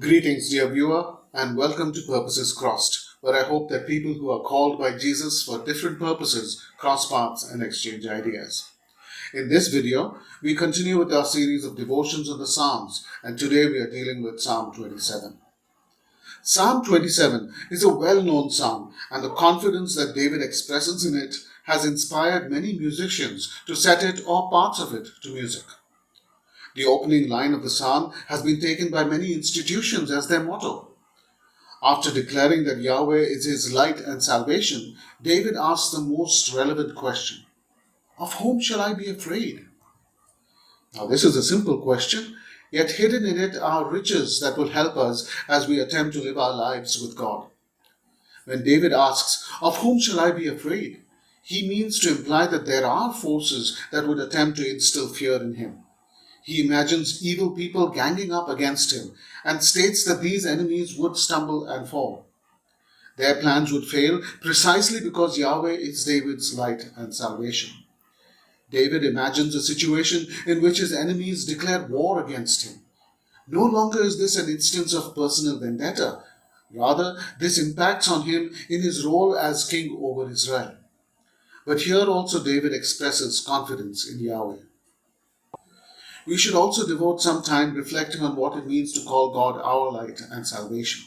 Greetings, dear viewer, and welcome to Purposes Crossed, where I hope that people who are called by Jesus for different purposes cross paths and exchange ideas. In this video, we continue with our series of devotions on the Psalms, and today we are dealing with Psalm 27. Psalm 27 is a well-known psalm, and the confidence that David expresses in it has inspired many musicians to set it or parts of it to music. The opening line of the psalm has been taken by many institutions as their motto. After declaring that Yahweh is his light and salvation, David asks the most relevant question: of whom shall I be afraid? Now, this is a simple question, yet hidden in it are riches that will help us as we attempt to live our lives with God. When David asks, of whom shall I be afraid? He means to imply that there are forces that would attempt to instill fear in him. He imagines evil people ganging up against him and states that these enemies would stumble and fall. Their plans would fail precisely because Yahweh is David's light and salvation. David imagines a situation in which his enemies declare war against him. No longer is this an instance of personal vendetta. Rather, this impacts on him in his role as king over Israel. But here also David expresses confidence in Yahweh. We should also devote some time reflecting on what it means to call God our light and salvation.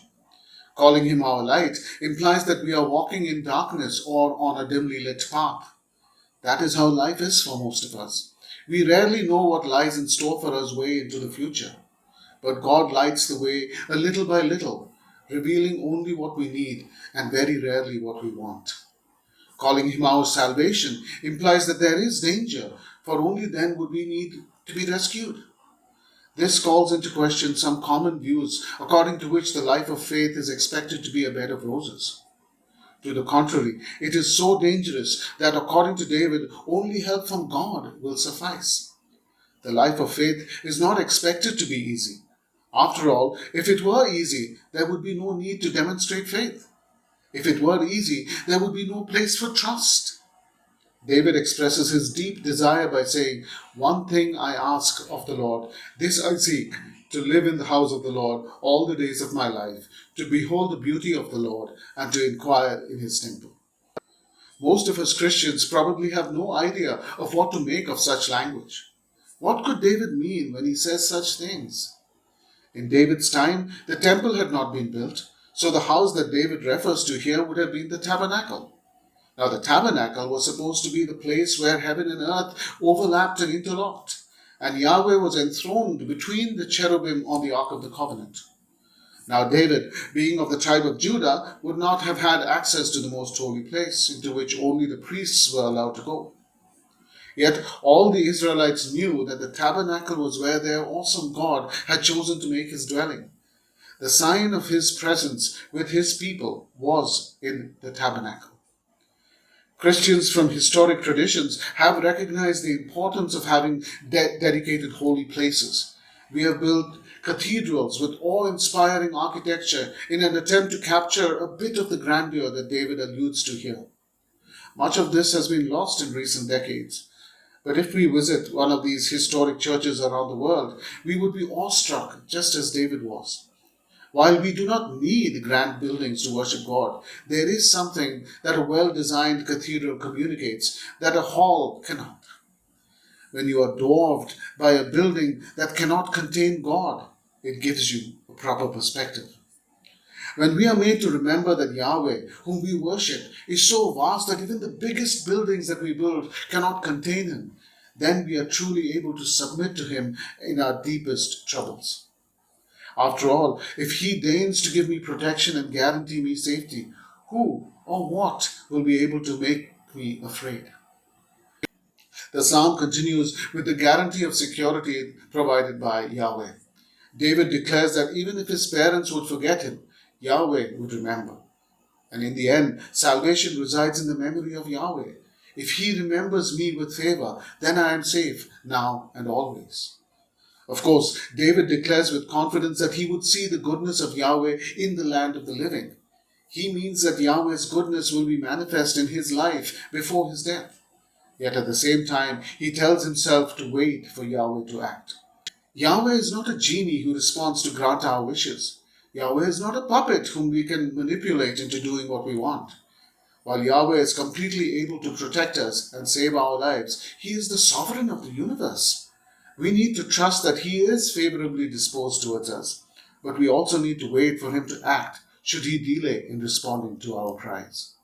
Calling him our light implies that we are walking in darkness or on a dimly lit path. That is how life is for most of us. We rarely know what lies in store for us way into the future. But God lights the way a little by little, revealing only what we need and very rarely what we want. Calling him our salvation implies that there is danger, for only then would we need to be rescued. This calls into question some common views according to which the life of faith is expected to be a bed of roses. To the contrary, it is so dangerous that according to David, only help from God will suffice. The life of faith is not expected to be easy. After all, if it were easy, there would be no need to demonstrate faith. If it were easy, there would be no place for trust. David expresses his deep desire by saying, one thing I ask of the Lord, this I seek, to live in the house of the Lord all the days of my life, to behold the beauty of the Lord, and to inquire in his temple. Most of us Christians probably have no idea of what to make of such language. What could David mean when he says such things? In David's time, the temple had not been built, so the house that David refers to here would have been the tabernacle. Now, the tabernacle was supposed to be the place where heaven and earth overlapped and interlocked, and Yahweh was enthroned between the cherubim on the Ark of the Covenant. Now, David, being of the tribe of Judah, would not have had access to the most holy place, into which only the priests were allowed to go. Yet all the Israelites knew that the tabernacle was where their awesome God had chosen to make his dwelling. The sign of his presence with his people was in the tabernacle. Christians from historic traditions have recognized the importance of having dedicated holy places. We have built cathedrals with awe-inspiring architecture in an attempt to capture a bit of the grandeur that David alludes to here. Much of this has been lost in recent decades. But if we visit one of these historic churches around the world, we would be awestruck just as David was. While we do not need grand buildings to worship God, there is something that a well-designed cathedral communicates that a hall cannot. When you are dwarfed by a building that cannot contain God, it gives you a proper perspective. When we are made to remember that Yahweh, whom we worship, is so vast that even the biggest buildings that we build cannot contain him, then we are truly able to submit to him in our deepest troubles. After all, if he deigns to give me protection and guarantee me safety, who or what will be able to make me afraid? The psalm continues with the guarantee of security provided by Yahweh. David declares that even if his parents would forget him, Yahweh would remember. And in the end, salvation resides in the memory of Yahweh. If he remembers me with favor, then I am safe now and always. Of course, David declares with confidence that he would see the goodness of Yahweh in the land of the living. He means that Yahweh's goodness will be manifest in his life before his death. Yet at the same time, he tells himself to wait for Yahweh to act. Yahweh is not a genie who responds to grant our wishes. Yahweh is not a puppet whom we can manipulate into doing what we want. While Yahweh is completely able to protect us and save our lives, He is the sovereign of the universe. We need to trust that He is favorably disposed towards us, but we also need to wait for Him to act should He delay in responding to our cries.